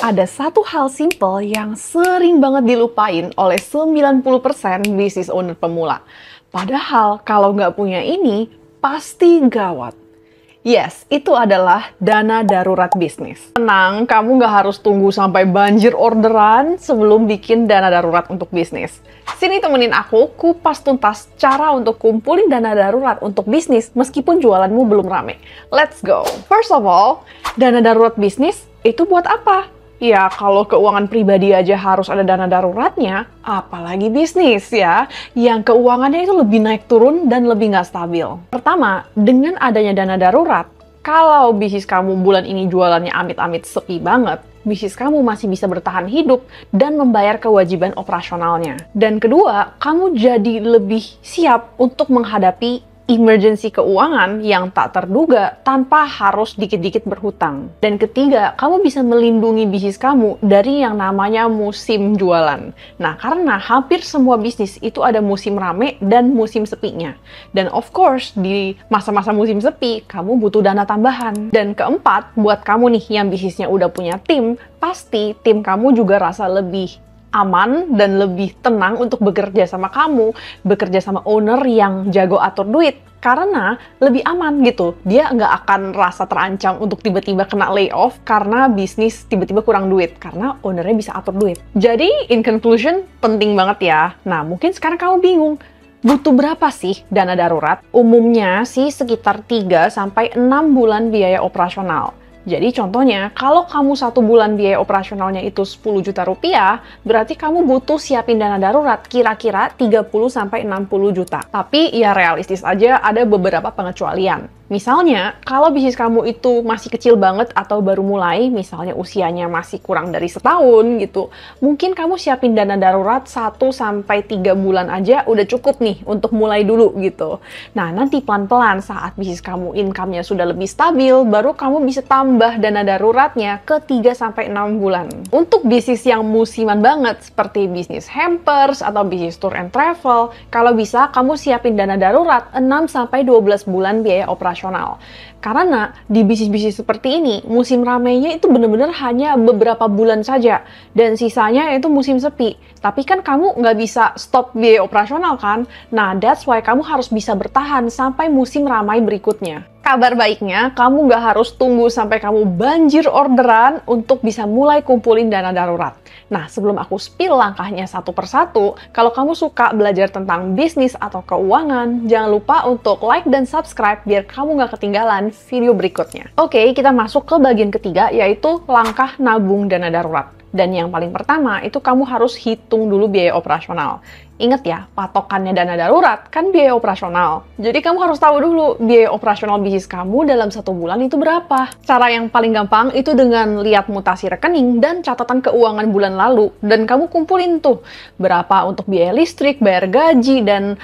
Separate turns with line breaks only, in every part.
Ada satu hal simple yang sering banget dilupain oleh 90% business owner pemula. Padahal kalau nggak punya ini, pasti gawat. Yes, itu adalah dana darurat bisnis. Tenang, kamu nggak harus tunggu sampai banjir orderan sebelum bikin dana darurat untuk bisnis. Sini temenin aku kupas tuntas cara untuk kumpulin dana darurat untuk bisnis meskipun jualanmu belum rame. Let's go! First of all, dana darurat bisnis itu buat apa? Ya, kalau keuangan pribadi aja harus ada dana daruratnya, apalagi bisnis ya, yang keuangannya itu lebih naik turun dan lebih nggak stabil. Pertama, dengan adanya dana darurat, kalau bisnis kamu bulan ini jualannya amit-amit sepi banget, bisnis kamu masih bisa bertahan hidup dan membayar kewajiban operasionalnya. Dan kedua, kamu jadi lebih siap untuk menghadapi emergency keuangan yang tak terduga tanpa harus dikit-dikit berhutang. Dan ketiga, kamu bisa melindungi bisnis kamu dari yang namanya musim jualan. Nah, karena hampir semua bisnis itu ada musim rame dan musim sepinya. Dan of course, di masa-masa musim sepi, kamu butuh dana tambahan. Dan keempat, buat kamu nih yang bisnisnya udah punya tim, pasti tim kamu juga rasa lebih aman dan lebih tenang untuk bekerja sama kamu, bekerja sama owner yang jago atur duit. Karena lebih aman gitu, dia nggak akan rasa terancam untuk tiba-tiba kena layoff karena bisnis tiba-tiba kurang duit, karena ownernya bisa atur duit. Jadi, in conclusion, penting banget ya. Nah, mungkin sekarang kamu bingung, butuh berapa sih dana darurat? Umumnya sih sekitar 3-6 bulan biaya operasional. Jadi contohnya, kalau kamu 1 bulan biaya operasionalnya itu 10 juta rupiah, berarti kamu butuh siapin dana darurat kira-kira 30-60 juta. Tapi ya realistis aja ada beberapa pengecualian. Misalnya, kalau bisnis kamu itu masih kecil banget atau baru mulai, misalnya usianya masih kurang dari setahun gitu, mungkin kamu siapin dana darurat 1-3 bulan aja udah cukup nih untuk mulai dulu gitu. Nah, nanti pelan-pelan saat bisnis kamu income-nya sudah lebih stabil, baru kamu bisa tambah dana daruratnya ke 3-6 bulan. Untuk bisnis yang musiman banget, seperti bisnis hampers atau bisnis tour and travel, kalau bisa kamu siapin dana darurat 6-12 bulan biaya operasional. Karena di bisnis-bisnis seperti ini, musim ramainya itu benar-benar hanya beberapa bulan saja, dan sisanya itu musim sepi. Tapi kan kamu nggak bisa stop biaya operasional kan? Nah, that's why kamu harus bisa bertahan sampai musim ramai berikutnya. Kabar baiknya, kamu nggak harus tunggu sampai kamu banjir orderan untuk bisa mulai kumpulin dana darurat. Nah, sebelum aku spill langkahnya satu persatu, kalau kamu suka belajar tentang bisnis atau keuangan, jangan lupa untuk like dan subscribe biar kamu nggak ketinggalan video berikutnya. Oke, kita masuk ke bagian ketiga, yaitu langkah nabung dana darurat. Dan yang paling pertama, itu kamu harus hitung dulu biaya operasional. Ingat ya, patokannya dana darurat kan biaya operasional. Jadi kamu harus tahu dulu biaya operasional bisnis kamu dalam 1 bulan itu berapa. Cara yang paling gampang itu dengan lihat mutasi rekening dan catatan keuangan bulan lalu. Dan kamu kumpulin tuh berapa untuk biaya listrik, bayar gaji, dan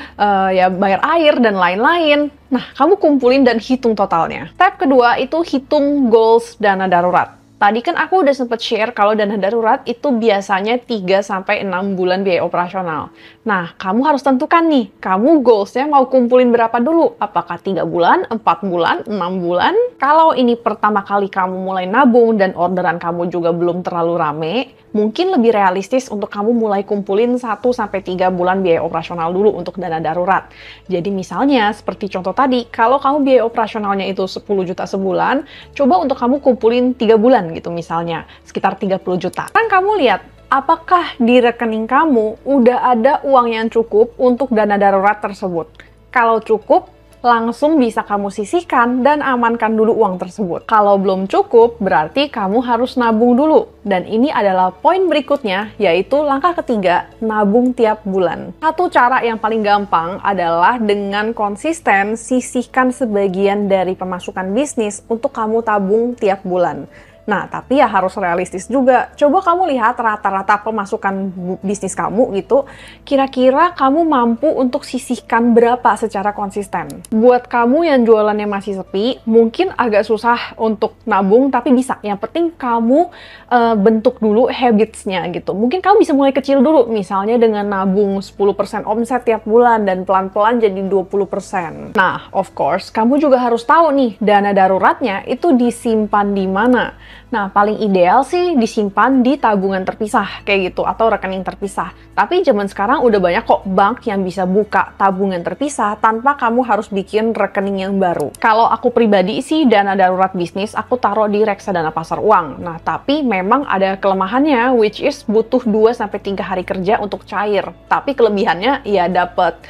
ya bayar air, dan lain-lain. Nah, kamu kumpulin dan hitung totalnya. Step kedua itu hitung goals dana darurat. Tadi kan aku udah sempet share kalau dana darurat itu biasanya 3-6 bulan biaya operasional. Nah, kamu harus tentukan nih, kamu goalsnya mau kumpulin berapa dulu? Apakah 3 bulan, 4 bulan, 6 bulan? Kalau ini pertama kali kamu mulai nabung dan orderan kamu juga belum terlalu rame, mungkin lebih realistis untuk kamu mulai kumpulin 1-3 bulan biaya operasional dulu untuk dana darurat. Jadi misalnya, seperti contoh tadi, kalau kamu biaya operasionalnya itu 10 juta sebulan, coba untuk kamu kumpulin 3 bulan gitu misalnya, sekitar 30 juta. Kan kamu lihat, apakah di rekening kamu udah ada uang yang cukup untuk dana darurat tersebut? Kalau cukup, langsung bisa kamu sisihkan dan amankan dulu uang tersebut. Kalau belum cukup, berarti kamu harus nabung dulu. Dan ini adalah poin berikutnya, yaitu langkah ketiga, nabung tiap bulan. Satu cara yang paling gampang adalah dengan konsisten sisihkan sebagian dari pemasukan bisnis untuk kamu tabung tiap bulan. Nah, tapi ya harus realistis juga. Coba kamu lihat rata-rata pemasukan bisnis kamu gitu, kira-kira kamu mampu untuk sisihkan berapa secara konsisten. Buat kamu yang jualannya masih sepi, mungkin agak susah untuk nabung, tapi bisa. Yang penting kamu bentuk dulu habits-nya gitu. Mungkin kamu bisa mulai kecil dulu, misalnya dengan nabung 10% omset tiap bulan dan pelan-pelan jadi 20%. Nah, of course, kamu juga harus tahu nih, dana daruratnya itu disimpan di mana. Nah, paling ideal sih disimpan di tabungan terpisah kayak gitu atau rekening terpisah. Tapi zaman sekarang udah banyak kok bank yang bisa buka tabungan terpisah tanpa kamu harus bikin rekening yang baru. Kalau aku pribadi sih dana darurat bisnis aku taruh di reksadana pasar uang. Nah, tapi memang ada kelemahannya which is butuh 2-3 hari kerja untuk cair. Tapi kelebihannya ya dapat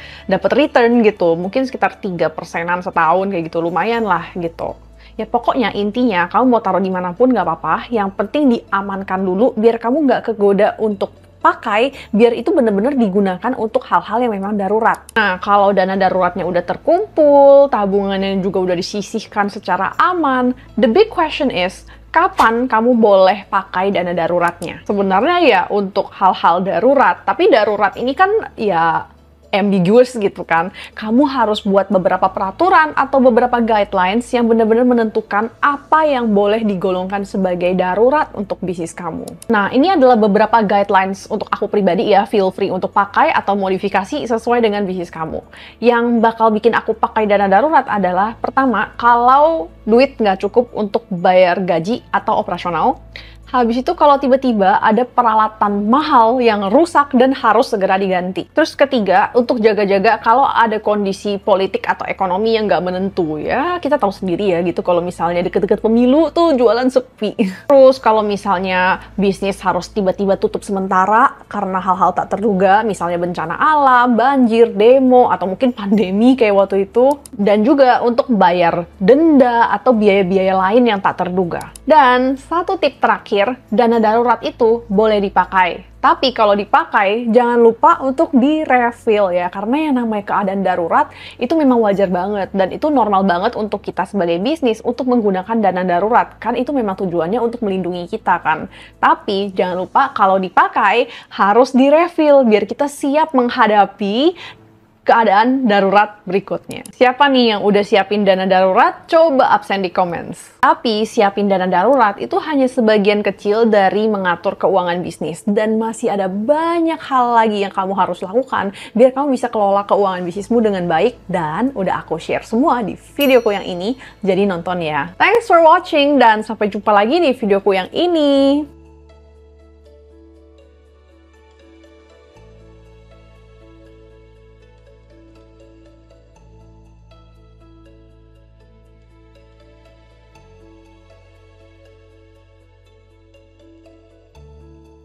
return gitu. Mungkin sekitar 3%-an setahun kayak gitu, lumayan lah gitu. Ya pokoknya intinya kamu mau taruh dimanapun nggak apa-apa, yang penting diamankan dulu biar kamu nggak kegoda untuk pakai, biar itu benar-benar digunakan untuk hal-hal yang memang darurat. Nah, kalau dana daruratnya udah terkumpul, tabungannya juga udah disisihkan secara aman, the big question is, kapan kamu boleh pakai dana daruratnya? Sebenarnya ya untuk hal-hal darurat, tapi darurat ini kan ya ambiguous gitu kan. Kamu harus buat beberapa peraturan atau beberapa guidelines yang benar-benar menentukan apa yang boleh digolongkan sebagai darurat untuk bisnis kamu. Nah, ini adalah beberapa guidelines untuk aku pribadi ya, feel free untuk pakai atau modifikasi sesuai dengan bisnis kamu. Yang bakal bikin aku pakai dana darurat adalah, pertama, kalau duit nggak cukup untuk bayar gaji atau operasional. Habis itu kalau tiba-tiba ada peralatan mahal yang rusak dan harus segera diganti. Terus ketiga, untuk jaga-jaga kalau ada kondisi politik atau ekonomi yang nggak menentu. Ya, kita tahu sendiri ya gitu kalau misalnya deket-deket pemilu tuh jualan sepi. Terus kalau misalnya bisnis harus tiba-tiba tutup sementara karena hal-hal tak terduga, misalnya bencana alam, banjir, demo, atau mungkin pandemi kayak waktu itu. Dan juga untuk bayar denda atau biaya-biaya lain yang tak terduga. Dan satu tip terakhir, dana darurat itu boleh dipakai. Tapi kalau dipakai, jangan lupa untuk di-refill ya. Karena yang namanya keadaan darurat, itu memang wajar banget. Dan itu normal banget untuk kita sebagai bisnis untuk menggunakan dana darurat. Kan itu memang tujuannya untuk melindungi kita kan. Tapi jangan lupa kalau dipakai, harus di-refill biar kita siap menghadapi keadaan darurat berikutnya. Siapa nih yang udah siapin dana darurat? Coba absen di comments. Tapi siapin dana darurat itu hanya sebagian kecil dari mengatur keuangan bisnis. Dan masih ada banyak hal lagi yang kamu harus lakukan biar kamu bisa kelola keuangan bisnismu dengan baik. Dan udah aku share semua di videoku yang ini, jadi nonton ya. Thanks for watching dan sampai jumpa lagi di videoku yang ini.